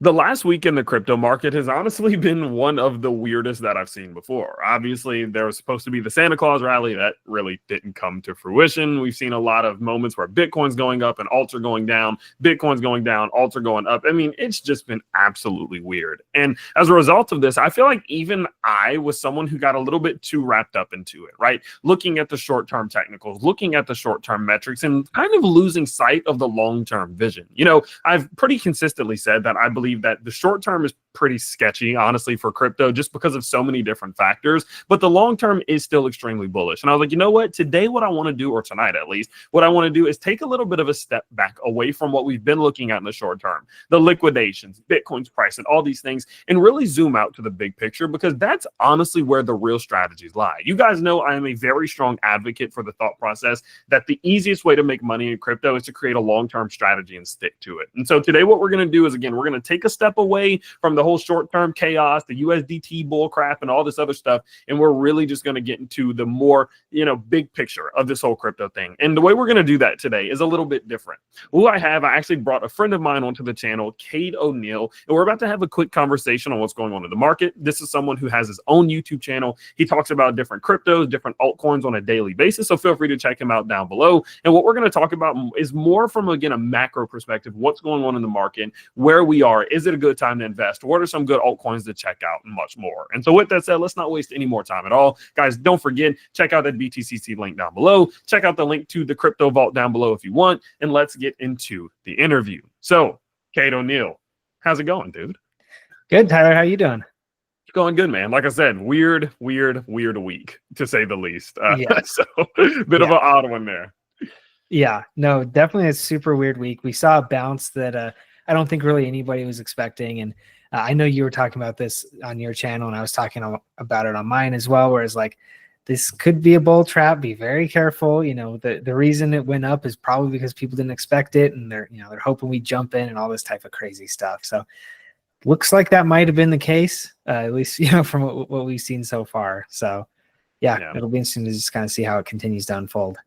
The last week in the crypto market has honestly been one of the weirdest that I've seen before. Obviously, there was supposed to be the Santa Claus rally that really didn't come to fruition. We've seen a lot of moments where Bitcoin's going up and alts are going down, Bitcoin's going down, alts are going up. I mean, it's just been absolutely weird. And as a result of this, I feel like even I was someone who got a little bit too wrapped up into it, right? Looking at the short-term technicals, looking at the short-term metrics, and kind of losing sight of the long-term vision. You know, I've pretty consistently said that I believe that the short term is pretty sketchy, honestly, for crypto, just because of so many different factors. But the long term is still extremely bullish. And I was like, you know what? Today, what I want to do, or tonight at least, what I want to do is take a little bit of a step back away from what we've been looking at in the short term, the liquidations, Bitcoin's price, and all these things, and really zoom out to the big picture, because that's honestly where the real strategies lie. You guys know I am a very strong advocate for the thought process that the easiest way to make money in crypto is to create a long-term strategy and stick to it. And so today, what we're going to do is, again, we're going to take a step away from the whole short-term chaos, the USDT bull crap, and all this other stuff, and we're really just going to get into the more, big picture of this whole crypto thing. And the way we're going to do that today is a little bit different. I actually brought a friend of mine onto the channel, Cade O'Neill, and we're about to have a quick conversation on what's going on in the market. This is someone who has his own YouTube channel. He talks about different cryptos, different altcoins on a daily basis, so feel free to check him out down below. And what we're going to talk about is more from, again, a macro perspective, what's going on in the market, where we are, is it a good time to invest, what are some good altcoins to check out, and much more. And so with that said, let's not waste any more time at all. Guys, don't forget, check out that BTCC link down below. Check out the link to the Crypto Vault down below if you want, and let's get into the interview. So, Cade O'Neill, how's it going, dude? Good, Tyler. How you doing? Going good, man. Like I said, weird week, to say the least. So, bit of an odd one there. Yeah, no, definitely a super weird week. We saw a bounce that I don't think really anybody was expecting. And I know you were talking about this on your channel, and I was talking about it on mine as well, whereas like, this could be a bull trap. Be very careful. The reason it went up is probably because people didn't expect it, and they're hoping we jump in and all this type of crazy stuff. So looks like that might have been the case, at least from what we've seen so far. So yeah, it'll be interesting to just kind of see how it continues to unfold.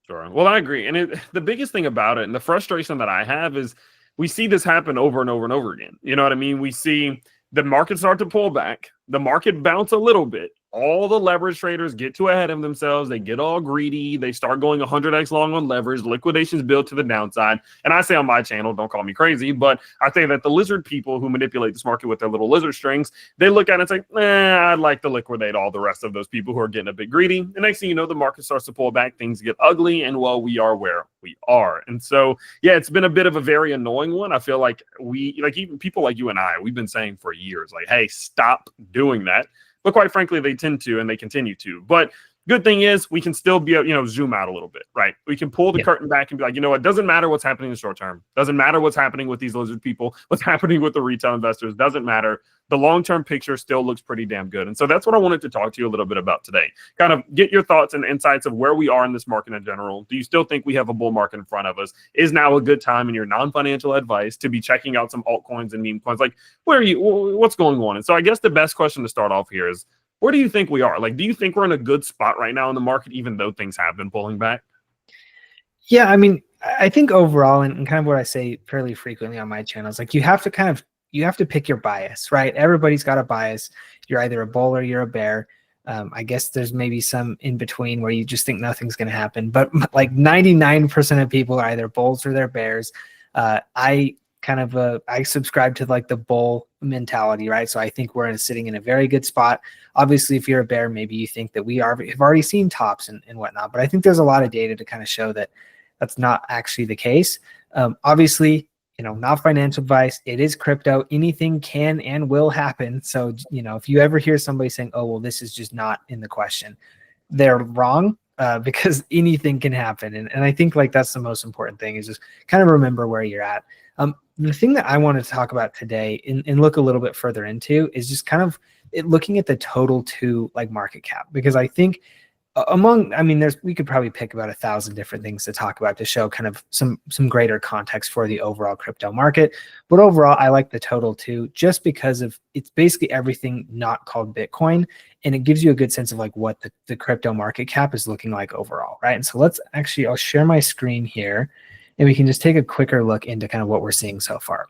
Sure. Well, I agree. And the biggest thing about it, and the frustration that I have, is we see this happen over and over and over again. You know what I mean? We see the market start to pull back, the market bounce a little bit. All the leverage traders get too ahead of themselves. They get all greedy. They start going 100x long on leverage. Liquidations build to the downside. And I say on my channel, don't call me crazy, but I say that the lizard people who manipulate this market with their little lizard strings, they look at it and say, I'd like to liquidate all the rest of those people who are getting a bit greedy. The next thing you know, the market starts to pull back. Things get ugly. And well, we are where we are. And so, yeah, it's been a bit of a very annoying one. I feel like even people like you and I, we've been saying for years, like, hey, stop doing that. But quite frankly, they tend to, and they continue to. But good thing is we can still be, zoom out a little bit, right? We can pull the curtain back and be like, it doesn't matter what's happening in the short term. Doesn't matter what's happening with these lizard people, what's happening with the retail investors. Doesn't matter. The long-term picture still looks pretty damn good. And so that's what I wanted to talk to you a little bit about today. Kind of get your thoughts and insights of where we are in this market in general. Do you still think we have a bull market in front of us? Is now a good time in your non-financial advice to be checking out some altcoins and meme coins? Like, what's going on? And so I guess the best question to start off here is, where do you think we are? Like, do you think we're in a good spot right now in the market, even though things have been pulling back? Yeah, I mean, I think overall, and kind of what I say fairly frequently on my channel is like, you have to pick your bias, right? Everybody's got a bias. You're either a bull or you're a bear. I guess there's maybe some in between where you just think nothing's going to happen. But like 99% of people are either bulls or they're bears. I subscribe to like the bull mentality, right? So I think we're sitting in a very good spot. Obviously, if you're a bear, maybe you think that have already seen tops and whatnot. But I think there's a lot of data to kind of show that that's not actually the case. Obviously, not financial advice. It is crypto. Anything can and will happen. So, if you ever hear somebody saying, oh, well, this is just not in the question, they're wrong. Because anything can happen. And I think like that's the most important thing, is just kind of remember where you're at. The thing that I wanted to talk about today and look a little bit further into is just kind of looking at the total to like market cap, because I think we could probably pick about 1,000 different things to talk about to show kind of some greater context for the overall crypto market. But overall, I like the total too, just because it's basically everything not called Bitcoin. And it gives you a good sense of like what the crypto market cap is looking like overall, right? And so I'll share my screen here, and we can just take a quicker look into kind of what we're seeing so far.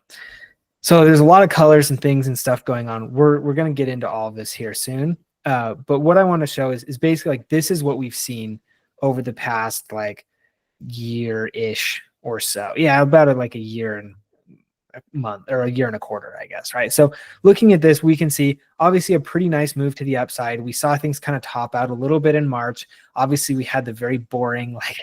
So there's a lot of colors and things and stuff going on. We're going to get into all of this here soon. But what I want to show is basically like this is what we've seen over the past like year-ish or so. Yeah, about like a year and a month or a year and a quarter, I guess, right? So looking at this, we can see obviously a pretty nice move to the upside. We saw things kind of top out a little bit in March. Obviously, we had the very boring like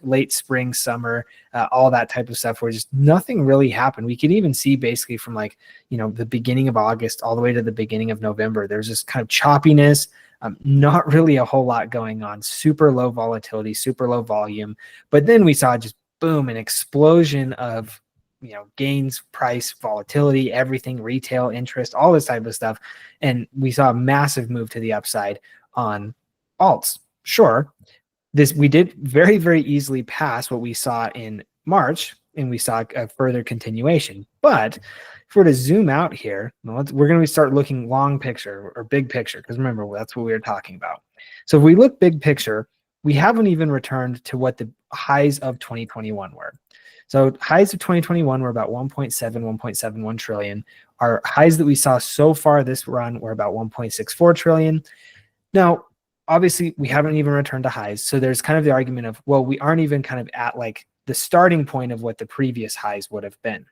late spring, summer, all that type of stuff where just nothing really happened. We could even see basically from like, the beginning of August all the way to the beginning of November, there's this kind of choppiness, not really a whole lot going on, super low volatility, super low volume. But then we saw just boom, an explosion of gains, price, volatility, everything, retail, interest, all this type of stuff. And we saw a massive move to the upside on alts. Sure, we did very, very easily pass what we saw in March, and we saw a further continuation. But if we're to zoom out here, we're going to start looking long picture or big picture, because remember, that's what we were talking about. So if we look big picture, we haven't even returned to what the highs of 2021 were. So highs of 2021 were about 1.71 trillion. Our highs that we saw so far this run were about 1.64 trillion. Now, obviously, we haven't even returned to highs. So there's kind of the argument of, well, we aren't even kind of at like the starting point of what the previous highs would have been.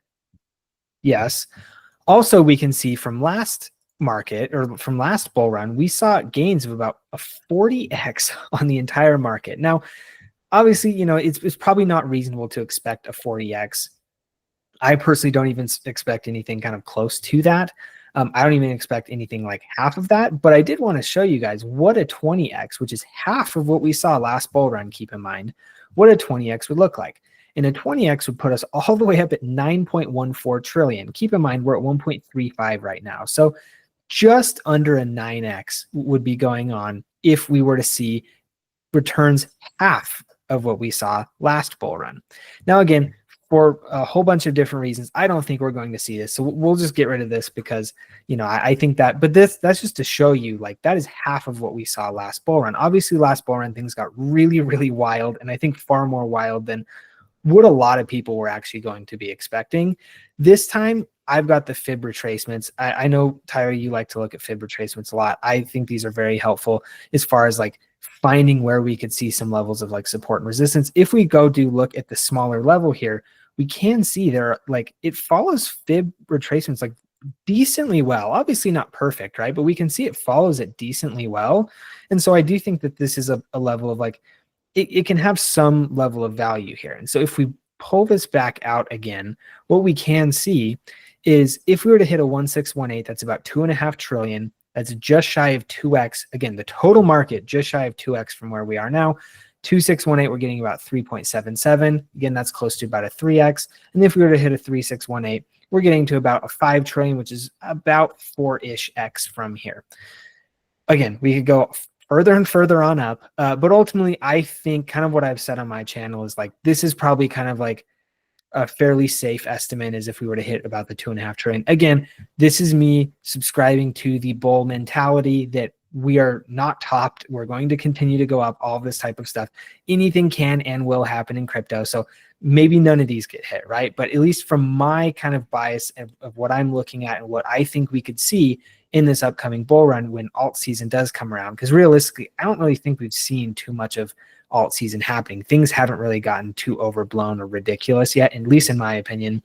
Yes. Also, we can see from last market or from last bull run, we saw gains of about a 40x on the entire market. Now, obviously, it's probably not reasonable to expect a 40x. I personally don't even expect anything kind of close to that. I don't even expect anything like half of that. But I did want to show you guys what a 20x, which is half of what we saw last bull run, keep in mind, what a 20x would look like. And a 20x would put us all the way up at 9.14 trillion. Keep in mind, we're at 1.35 right now. So just under a 9x would be going on if we were to see returns half of what we saw last bull run. Now, again, for a whole bunch of different reasons, I don't think we're going to see this. So we'll just get rid of this because, I think that, but that's just to show you like that is half of what we saw last bull run. Obviously, last bull run, things got really, really wild. And I think far more wild than what a lot of people were actually going to be expecting. This time, I've got the fib retracements. I know, Tyler, you like to look at fib retracements a lot. I think these are very helpful as far as like finding where we could see some levels of like support and resistance. If we look at the smaller level here, we can see there, like it follows fib retracements like decently well. Obviously not perfect, right? But we can see it follows it decently well. And so I do think that this is a level of like, it can have some level of value here. And so if we pull this back out again, what we can see is if we were to hit a 1618, that's about 2.5 trillion. That's just shy of 2x. Again, the total market just shy of 2x from where we are now. 2618, we're getting about 3.77. Again, that's close to about a 3x. And if we were to hit a 3618, we're getting to about a 5 trillion, which is about 4-ish x from here. Again, we could go further and further on up. But ultimately, I think kind of what I've said on my channel is like, this is probably kind of like a fairly safe estimate is if we were to hit about the 2.5 trillion. Again, this is me subscribing to the bull mentality that we are not topped. We're going to continue to go up, all this type of stuff. Anything can and will happen in crypto. So maybe none of these get hit, right? But at least from my kind of bias of what I'm looking at and what I think we could see in this upcoming bull run when alt season does come around, because realistically, I don't really think we've seen too much of alt season happening. Things haven't really gotten too overblown or ridiculous yet, at least in my opinion.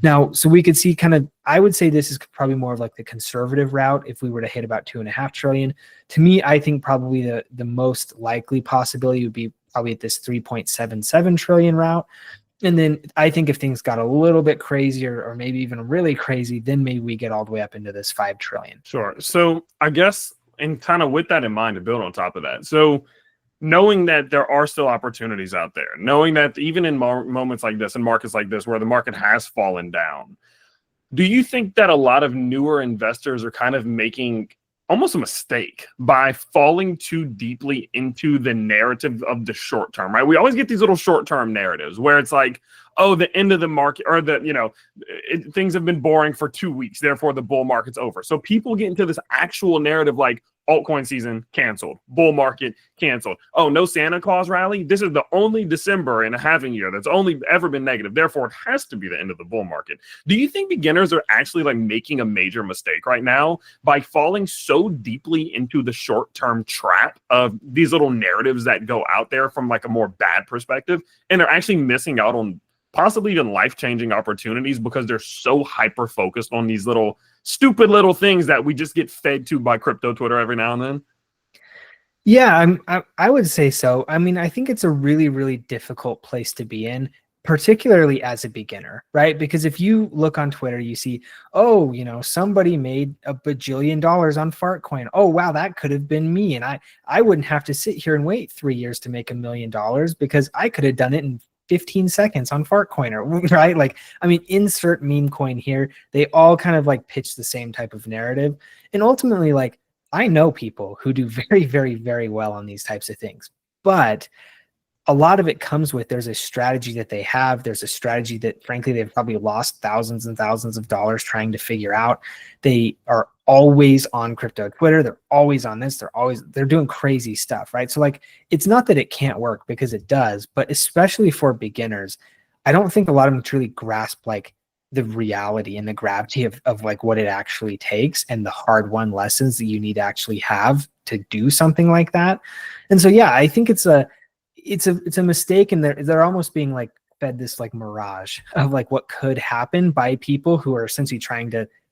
Now, so we could see kind of, I would say this is probably more of like the conservative route if we were to hit about 2.5 trillion. To me, I think probably the most likely possibility would be probably at this 3.77 trillion route. And then I think if things got a little bit crazier or maybe even really crazy, then maybe we get all the way up into this 5 trillion. Sure. So I guess, and kind of with that in mind to build on top of that. So knowing that there are still opportunities out there, knowing that even in moments like this and markets like this, where the market has fallen down, do you think that a lot of newer investors are kind of making almost a mistake by falling too deeply into the narrative of the short term, right? We always get these little short term narratives where it's like, oh, the end of the market, or things have been boring for 2 weeks, therefore the bull market's over. So people get into this actual narrative like altcoin season canceled, bull market canceled. Oh, no Santa Claus rally. This is the only December in a halving year that's only ever been negative. Therefore, it has to be the end of the bull market. Do you think beginners are actually like making a major mistake right now by falling so deeply into the short-term trap of these little narratives that go out there from like a more bad perspective, and they're actually missing out on possibly even life-changing opportunities because they're so hyper-focused on these little stupid little things that we just get fed to by crypto Twitter every now and then? Yeah, I would say so. I mean, I think it's a really, really difficult place to be in, particularly as a beginner, right? Because if you look on Twitter, you see, oh, somebody made $1 bajillion on Fartcoin. Oh, wow, that could have been me. And I wouldn't have to sit here and wait 3 years to make $1 million because I could have done it in 15 seconds on Fartcoin, right? Like, I mean, insert meme coin here. They all kind of like pitch the same type of narrative. And ultimately, like, I know people who do very, very, very well on these types of things, but a lot of it comes with there's a strategy that they have. There's a strategy that, frankly, they've probably lost thousands and thousands of dollars trying to figure out. They are always on crypto Twitter. They're always on this. They're doing crazy stuff, right? So like, it's not that it can't work, because it does, but especially for beginners, I don't think a lot of them truly grasp like the reality and the gravity of like what it actually takes and the hard-won lessons that you need to actually have to do something like that. And so, yeah, I think it's a mistake, and they're almost being like fed this like mirage of like what could happen by people who are essentially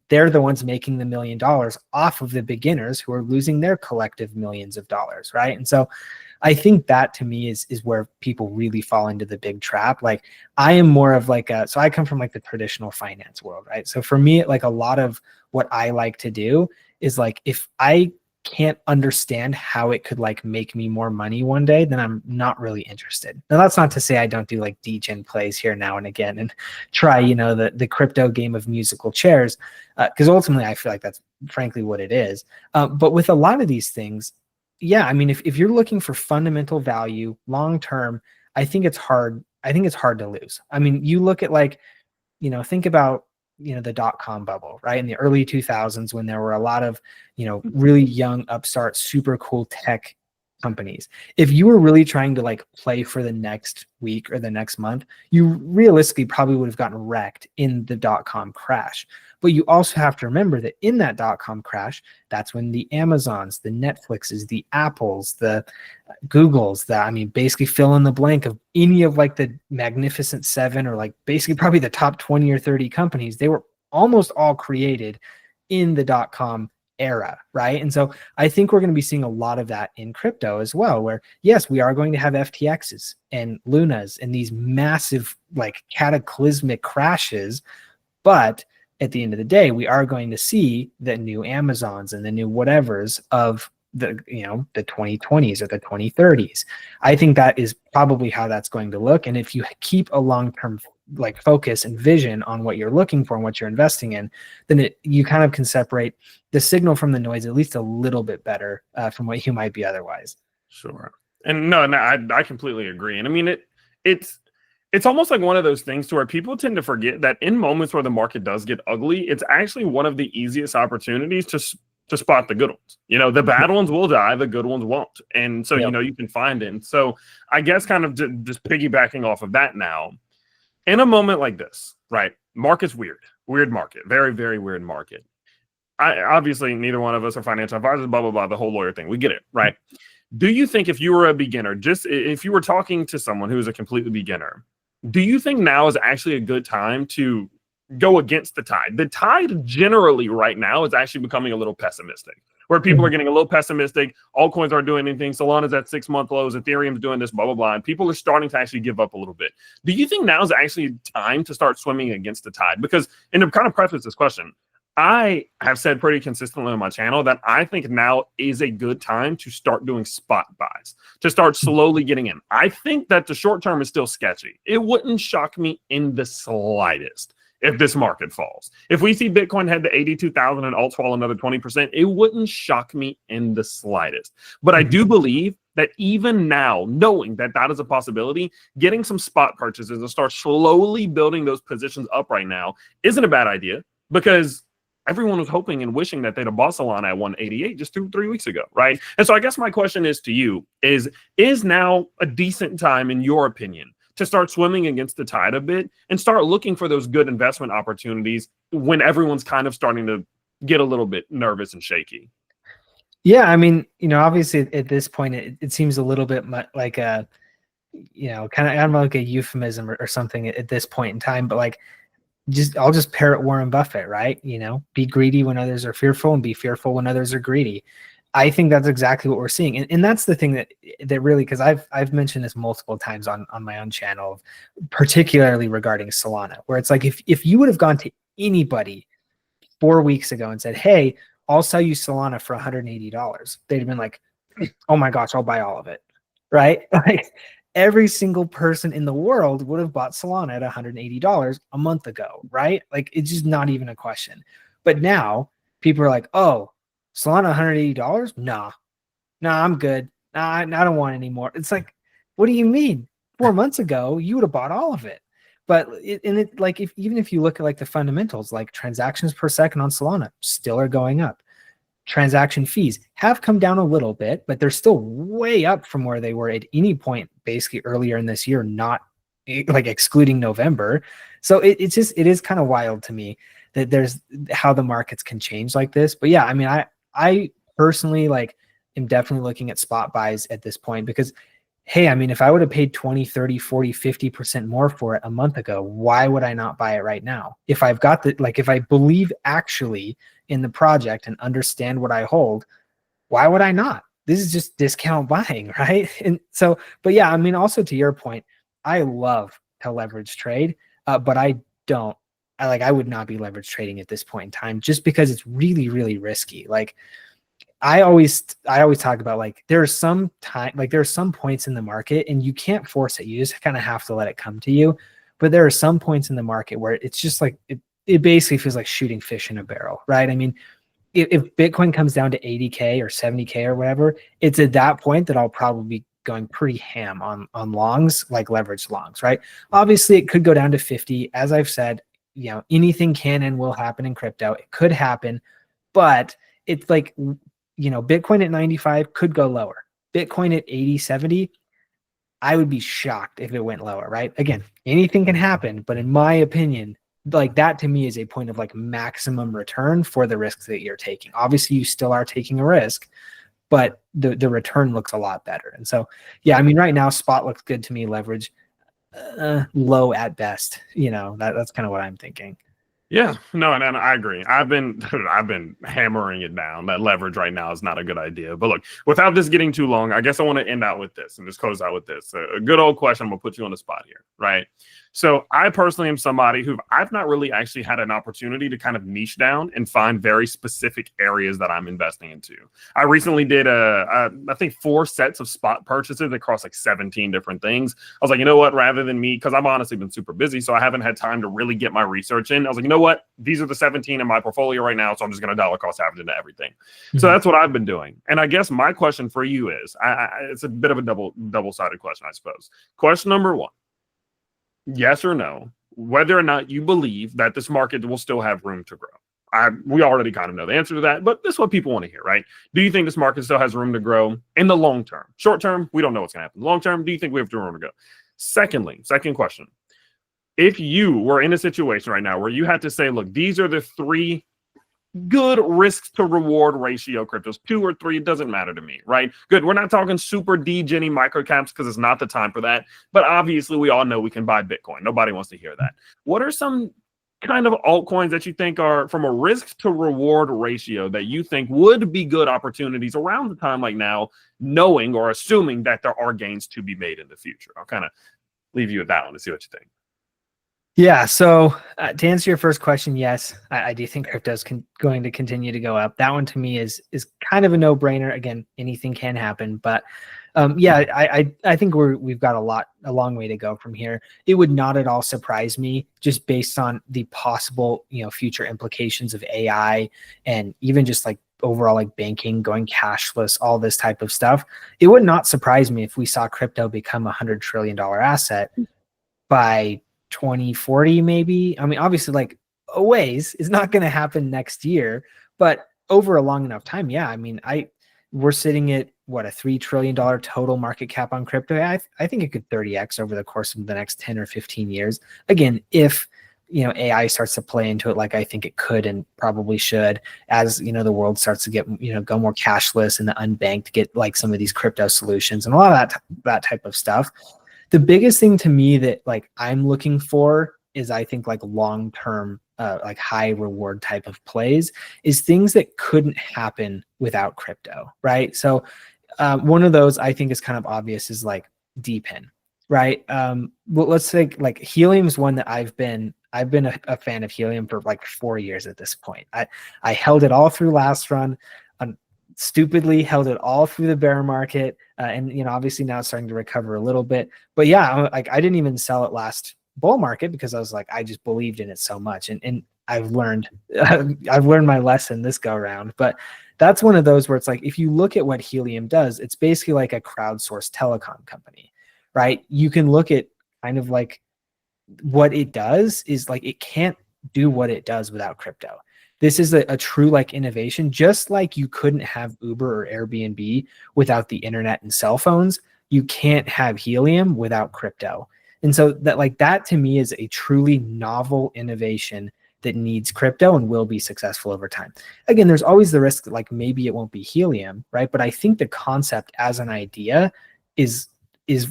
they're the ones making the $1 million off of the beginners who are losing their collective millions of dollars, right? And so I think that to me is where people really fall into the big trap. Like, I am more of like so I come from like the traditional finance world, right? So for me, like, a lot of what I like to do is like, if I can't understand how it could like make me more money one day, then I'm not really interested. Now, that's not to say I don't do like degen plays here now and again and try, the crypto game of musical chairs, because ultimately I feel like that's frankly what it is. But with a lot of these things, yeah, I mean, if you're looking for fundamental value long term, I think it's hard. I think it's hard to lose. I mean, you look at like, think about the .com bubble, right? In the early 2000s, when there were a lot of, really young upstart, super cool tech companies. If you were really trying to like play for the next week or the next month, you realistically probably would have gotten wrecked in the .com crash. But you also have to remember that in that .com crash, that's when the Amazons, the Netflixes, the Apples, the Googles, basically fill in the blank of any of like the Magnificent Seven, or like basically probably the top 20 or 30 companies, they were almost all created in the .com era, right? And so I think we're going to be seeing a lot of that in crypto as well, where yes, we are going to have FTXs and Lunas and these massive like cataclysmic crashes, but at the end of the day, we are going to see the new Amazons and the new whatevers of the 2020s or the 2030s. I think that is probably how that's going to look. And if you keep a long-term like focus and vision on what you're looking for and what you're investing in, then you kind of can separate the signal from the noise at least a little bit better from what you might be otherwise. Sure. And no, I completely agree. And I mean, it's almost like one of those things to where people tend to forget that in moments where the market does get ugly, it's actually one of the easiest opportunities to spot the good ones. The bad ones will die, the good ones won't. And so, Yep. you can find it. And so I guess kind of just piggybacking off of that now, in a moment like this, right? Market's weird market, very, very weird market. Obviously, neither one of us are financial advisors, blah, blah, blah, the whole lawyer thing. We get it, right? Do you think if you were a beginner, just if you were talking to someone who is a completely beginner, do you think now is actually a good time to go against the tide? The tide generally right now is actually becoming a little pessimistic, where people are getting a little pessimistic. Altcoins aren't doing anything. Solana's at 6-month lows. Ethereum's doing this, blah, blah, blah. And people are starting to actually give up a little bit. Do you think now is actually time to start swimming against the tide? Because, and to kind of preface this question, I have said pretty consistently on my channel that I think now is a good time to start doing spot buys, to start slowly getting in. I think that the short term is still sketchy. It wouldn't shock me in the slightest if this market falls. If we see Bitcoin head to 82,000 and alts fall another 20%, it wouldn't shock me in the slightest. But I do believe that even now, knowing that that is a possibility, getting some spot purchases and start slowly building those positions up right now isn't a bad idea, because everyone was hoping and wishing that they'd have bought Solana at 188 just 2-3 weeks ago, right? And so I guess my question is to you is now a decent time, in your opinion, to start swimming against the tide a bit and start looking for those good investment opportunities when everyone's kind of starting to get a little bit nervous and shaky? Yeah, I mean, obviously at this point, it seems a little bit like a, kind of, I don't know, like a euphemism or something at this point in time, but like, I'll just parrot Warren Buffett, right? Be greedy when others are fearful and be fearful when others are greedy. I think that's exactly what we're seeing. And that's the thing that really, because I've mentioned this multiple times on my own channel, particularly regarding Solana, where it's like, if you would have gone to anybody 4 weeks ago and said, hey, I'll sell you Solana for $180, they'd have been like, oh my gosh, I'll buy all of it, right? Like, every single person in the world would have bought Solana at $180 a month ago, right? Like, it's just not even a question. But now people are like, oh, Solana $180? Nah, I'm good. Nah, I don't want any more. It's like, what do you mean? 4 months ago, you would have bought all of it. But even if you look at like the fundamentals, like transactions per second on Solana still are going up. Transaction fees have come down a little bit, but they're still way up from where they were at any point basically earlier in this year, not like excluding November. So it is kind of wild to me that there's how the markets can change like this. But yeah, I mean, I personally am definitely looking at spot buys at this point, because hey, I mean, if I would have paid 20, 30, 40, 50% more for it a month ago, why would I not buy it right now? If I've got if I believe actually in the project and understand what I hold, why would I not? This is just discount buying, right? And so, but yeah, I mean, also to your point, I love to leverage trade, but I would not be leverage trading at this point in time, just because it's really, really risky. Like, I always talk about, there are some points in the market, and you can't force it. You just kind of have to let it come to you. But there are some points in the market where it's just like, it basically feels like shooting fish in a barrel, right? I mean, if Bitcoin comes down to 80K or 70K or whatever, it's at that point that I'll probably be going pretty ham on longs, like leveraged longs, right? Obviously, it could go down to 50. As I've said, anything can and will happen in crypto. It could happen, but it's like, Bitcoin at 95 could go lower. Bitcoin at 80, 70, I would be shocked if it went lower, right? Again, anything can happen, but in my opinion, that to me is a point of maximum return for the risks that you're taking. Obviously, you still are taking a risk, but the return looks a lot better. And so, yeah, I mean, right now, spot looks good to me. Leverage low at best. That's kind of what I'm thinking. Yeah, no, and I agree. I've been hammering it down that leverage right now is not a good idea. But look, without this getting too long, I guess I want to end out with this and just close out with this. A good old question. I'm gonna put you on the spot here, right? So I personally am somebody who I've not really actually had an opportunity to kind of niche down and find very specific areas that I'm investing into. I recently did I think 4 sets of spot purchases across 17 different things. I was like, you know what? Rather than me, because I've honestly been super busy, so I haven't had time to really get my research in. I was like, you know what? These are the 17 in my portfolio right now, so I'm just going to dollar cost average into everything. Mm-hmm. So that's what I've been doing. And I guess my question for you is, it's a bit of a double-sided question, I suppose. Question number 1. Yes or no, whether or not you believe that this market will still have room to grow. We already kind of know the answer to that, but this is what people want to hear, right? Do you think this market still has room to grow in the long term? Short term, we don't know what's going to happen. Long term, do you think we have room to go? Second question. If you were in a situation right now where you had to say, look, these are the 3 good risk to reward ratio cryptos, 2 or 3, it doesn't matter to me, right? Good. We're not talking super degenny microcaps because it's not the time for that. But obviously, we all know we can buy Bitcoin. Nobody wants to hear that. What are some kind of altcoins that you think are from a risk to reward ratio that you think would be good opportunities around the time like now, knowing or assuming that there are gains to be made in the future? I'll kind of leave you with that one to see what you think. Yeah. So to answer your first question, yes, I do think crypto is going to continue to go up. That one to me is kind of a no-brainer. Again, anything can happen, but Yeah, I think we've got a long way to go from here. It would not at all surprise me, just based on the possible, future implications of AI and even just like overall like banking going cashless, all this type of stuff. It would not surprise me if we saw crypto become $100 trillion asset by 2040, maybe. I mean, obviously, like a ways, it's not going to happen next year, but over a long enough time, yeah. I mean, we're sitting at what, a $3 trillion total market cap on crypto. I think it could 30x over the course of the next 10 or 15 years. Again, if AI starts to play into it like I think it could and probably should, as the world starts to get go more cashless and the unbanked get like some of these crypto solutions and a lot of that type of stuff. The biggest thing to me that like I'm looking for is, I think, like long-term like high reward type of plays is things that couldn't happen without crypto, right? So one of those I think is kind of obvious is like DePIN, right? Well, let's say like Helium's one that I've been a fan of Helium for like 4 years at this point. I held it all through last run, stupidly held it all through the bear market, and obviously now it's starting to recover a little bit. But yeah, like I didn't even sell it last bull market because I was like, I just believed in it so much, and I've learned I've learned my lesson this go around. But that's one of those where it's like, if you look at what Helium does, it's basically like a crowdsourced telecom company, right? You can look at kind of like what it does is like it can't do what it does without crypto. This is a true like innovation, just like you couldn't have Uber or Airbnb without the internet and cell phones. You can't have Helium without crypto. And so that to me is a truly novel innovation that needs crypto and will be successful over time. Again, there's always the risk that like maybe it won't be Helium, right? But I think the concept as an idea is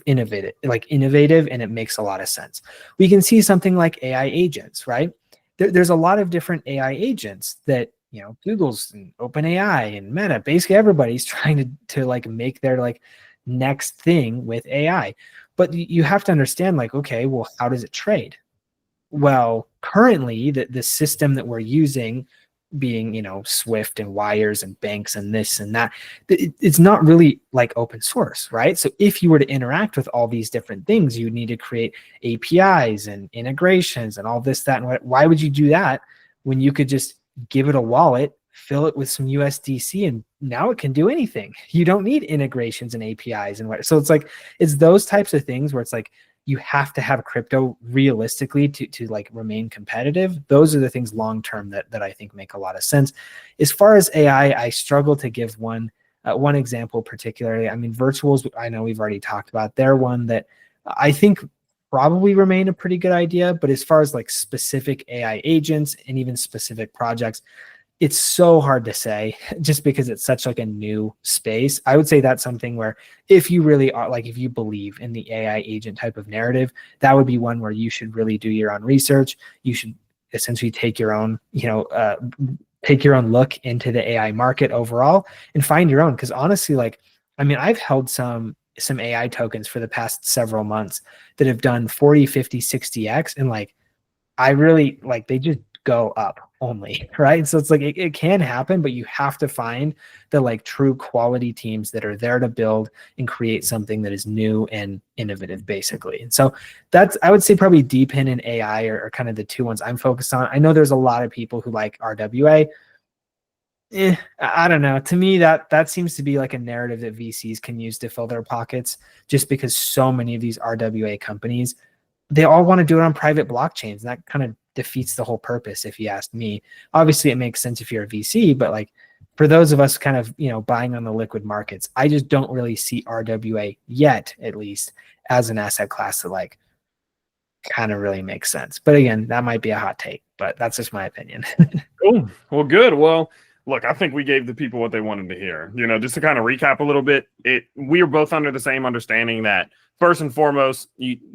innovative, and it makes a lot of sense. We can see something like AI agents, right? There's a lot of different AI agents that Google's and OpenAI and Meta, basically everybody's trying to like make their like next thing with AI. But you have to understand, like, okay, well, how does it trade? Well, currently the system that we're using, being Swift and wires and banks and this and that, it's not really like open source, right? So if you were to interact with all these different things, you would need to create APIs and integrations and all this, that, and why would you do that when you could just give it a wallet, fill it with some USDC, and now it can do anything? You don't need integrations and APIs and what. So it's like, it's those types of things where it's like, you have to have crypto realistically to like remain competitive. Those are the things long term that I think make a lot of sense. As far as AI, I struggle to give one example particularly. I mean, virtuals, I know we've already talked about. They're one that I think probably remain a pretty good idea. But as far as like specific AI agents and even specific projects, it's so hard to say just because it's such like a new space. I would say that's something where if you really are like, if you believe in the AI agent type of narrative, that would be one where you should really do your own research. You should essentially take your own, take your own look into the AI market overall and find your own. Because honestly, like, I mean, I've held some AI tokens for the past several months that have done 40, 50, 60x. And like, I really like, they just go up only, right? So it's like it can happen, but you have to find the like true quality teams that are there to build and create something that is new and innovative, basically. And so that's, I would say, probably DePIN and AI are kind of the two ones I'm focused on. I know there's a lot of people who like RWA. I don't know. To me, that seems to be like a narrative that VCs can use to fill their pockets, just because so many of these RWA companies, they all want to do it on private blockchains. And that kind of defeats the whole purpose, if you ask me. Obviously, it makes sense if you're a VC, but like for those of us kind of buying on the liquid markets, I just don't really see RWA yet, at least, as an asset class that like kind of really makes sense. But again, that might be a hot take, but that's just my opinion. Cool. Well, good. Well, look, I think we gave the people what they wanted to hear. Just to kind of recap a little bit, we are both under the same understanding that first and foremost,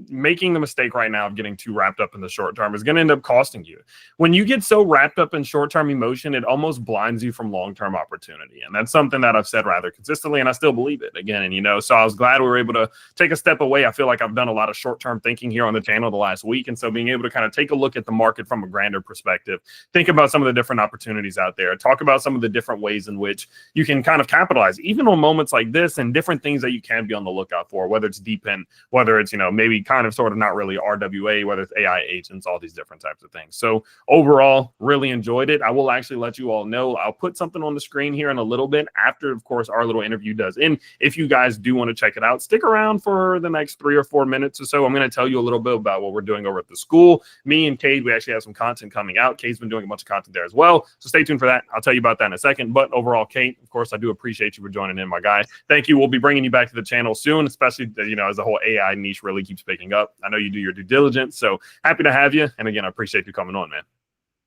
making the mistake right now of getting too wrapped up in the short term is going to end up costing you. When you get so wrapped up in short term emotion, it almost blinds you from long term opportunity. And that's something that I've said rather consistently, and I still believe it again. And, so I was glad we were able to take a step away. I feel like I've done a lot of short term thinking here on the channel the last week. And so being able to kind of take a look at the market from a grander perspective, think about some of the different opportunities out there, talk about some of the different ways in which you can kind of capitalize, even on moments like this, and different things that you can be on the lookout for, whether it's deep in, whether it's, maybe kind of sort of not really RWA, whether it's AI agents, all these different types of things. So overall, really enjoyed it. I will actually let you all know. I'll put something on the screen here in a little bit after, of course, our little interview does end. If you guys do want to check it out, stick around for the next 3 or 4 minutes or so. I'm going to tell you a little bit about what we're doing over at the school. Me and Cade, we actually have some content coming out. Cade's been doing a bunch of content there as well. So stay tuned for that. I'll tell you about that in a second. But overall, Cade, of course, I do appreciate you for joining in, my guy. Thank you. We'll be bringing you back to the channel soon, especially, as the whole AI niche really keeps picking up. I know you do your due diligence. So happy to have you. And again, I appreciate you coming on, man.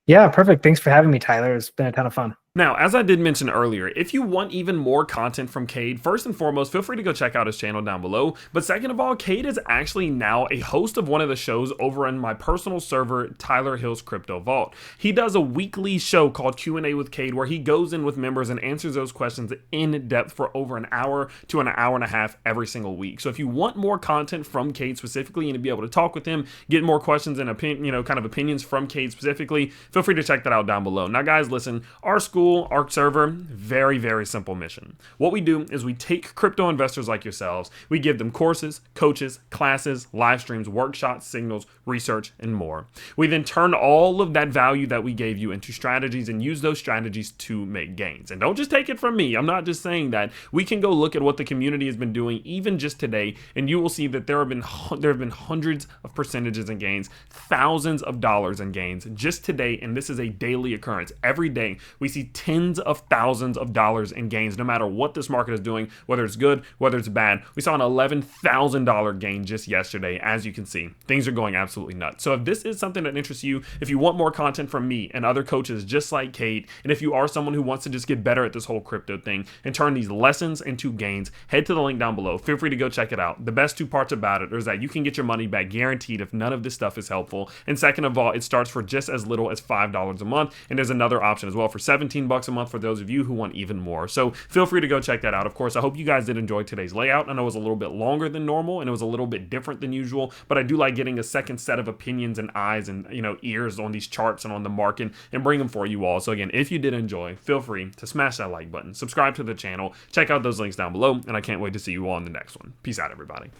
Yeah, perfect. Thanks for having me, Tyler. It's been a ton of fun. Now, as I did mention earlier, if you want even more content from Cade, first and foremost, feel free to go check out his channel down below. But second of all, Cade is actually now a host of one of the shows over on my personal server, Tyler Hills Crypto Vault. He does a weekly show called Q&A with Cade, where he goes in with members and answers those questions in depth for over an hour to an hour and a half every single week. So if you want more content from Cade specifically and to be able to talk with him, get more questions and opinions from Cade specifically, feel free to check that out down below. Now, guys, listen, our school, our server, very, very simple mission. What we do is we take crypto investors like yourselves, we give them courses, coaches, classes, live streams, workshops, signals, research, and more. We then turn all of that value that we gave you into strategies and use those strategies to make gains. And don't just take it from me. I'm not just saying that. We can go look at what the community has been doing even just today, and you will see that there have been hundreds of percentages in gains, thousands of dollars in gains just today, and this is a daily occurrence. Every day we see tens of thousands of dollars in gains, no matter what this market is doing, whether it's good, whether it's bad. We saw an $11,000 gain just yesterday. As you can see, things are going absolutely nuts. So if this is something that interests you, if you want more content from me and other coaches just like Cade, and if you are someone who wants to just get better at this whole crypto thing and turn these lessons into gains, head to the link down below. Feel free to go check it out. The best two parts about it is that you can get your money back guaranteed if none of this stuff is helpful. And second of all, it starts for just as little as $5 a month. And there's another option as well for $17 a month for those of you who want even more. So feel free to go check that out. Of course, I hope you guys did enjoy today's layout. I know it was a little bit longer than normal and it was a little bit different than usual, but I do like getting a second set of opinions and eyes and ears on these charts and on the market and bring them for you all. So again, if you did enjoy, feel free to smash that like button, subscribe to the channel, check out those links down below, and I can't wait to see you all in the next one. Peace out, everybody.